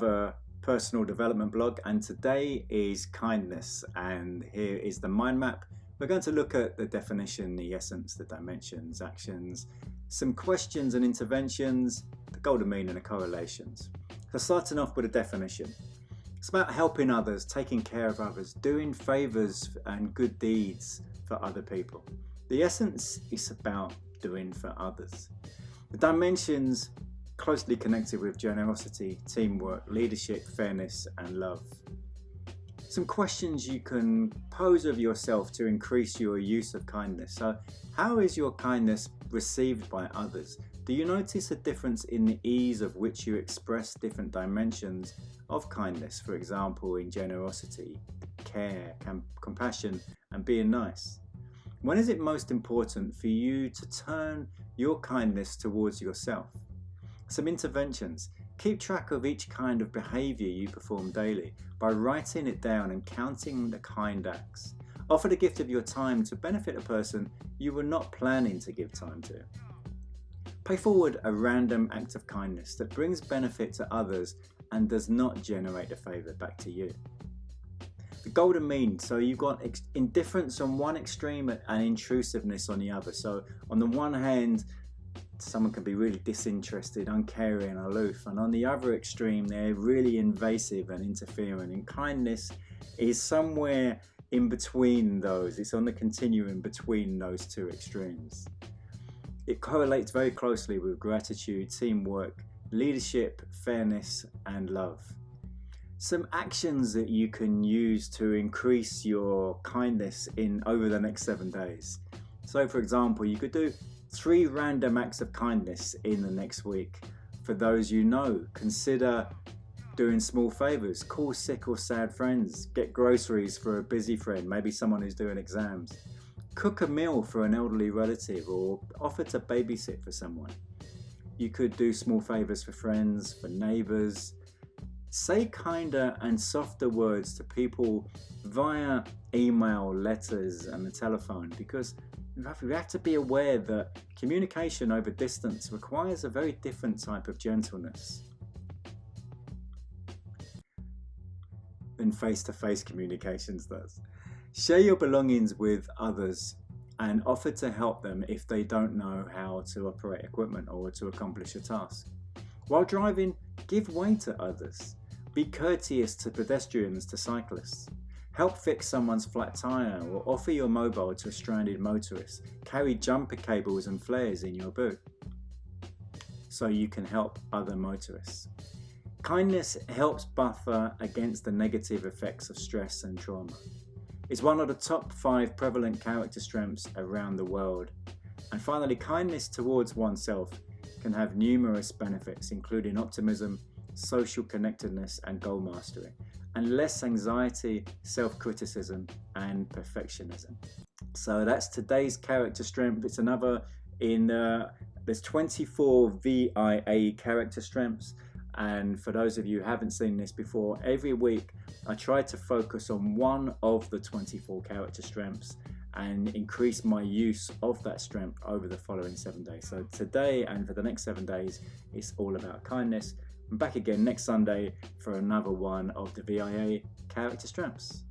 another personal development blog, and today is kindness, and here is the mind map. We're going to look at the definition, the essence, the dimensions, actions, some questions and interventions, the golden mean and the correlations. So starting off with a definition. It's about helping others, taking care of others, doing favours and good deeds for other people. The essence is about doing for others. The dimensions closely connected with generosity, teamwork, leadership, fairness and love. Some questions you can pose of yourself to increase your use of kindness. So how is your kindness received by others? Do you notice a difference in the ease of which you express different dimensions of kindness? For example, in generosity, care, compassion and being nice. When is it most important for you to turn your kindness towards yourself? Some interventions. Keep track of each kind of behaviour you perform daily by writing it down and counting the kind acts. Offer the gift of your time to benefit a person you were not planning to give time to. Pay forward a random act of kindness that brings benefit to others and does not generate a favour back to you. The golden mean, so you've got indifference on one extreme and intrusiveness on the other. So on the one hand, someone can be really disinterested, uncaring, aloof, and on the other extreme they're really invasive and interfering, and kindness is somewhere in between those. It's on the continuum between those two extremes. It correlates very closely with gratitude, teamwork, leadership, fairness and love. Some actions that you can use to increase your kindness over the next 7 days. So for example, you could do 3 random acts of kindness in the next week. For those you know, consider doing small favours, call sick or sad friends, get groceries for a busy friend, maybe someone who's doing exams, cook a meal for an elderly relative or offer to babysit for someone. You could do small favours for friends, for neighbours. Say kinder and softer words to people via email, letters and the telephone, because we have to be aware that communication over distance requires a very different type of gentleness than face-to-face communications does. Share your belongings with others and offer to help them if they don't know how to operate equipment or to accomplish a task. While driving, give way to others. Be courteous to pedestrians, to cyclists. Help fix someone's flat tyre or offer your mobile to a stranded motorist. Carry jumper cables and flares in your boot so you can help other motorists. Kindness helps buffer against the negative effects of stress and trauma. It's one of the top 5 prevalent character strengths around the world. And finally, kindness towards oneself can have numerous benefits, including optimism, social connectedness and goal mastery, and less anxiety, self-criticism and perfectionism. So that's today's character strength. It's another there's 24 VIA character strengths, and for those of you who haven't seen this before, every week I try to focus on one of the 24 character strengths and increase my use of that strength over the following 7 days. So today and for the next 7 days it's all about kindness. I'm back again next Sunday for another one of the VIA character strengths.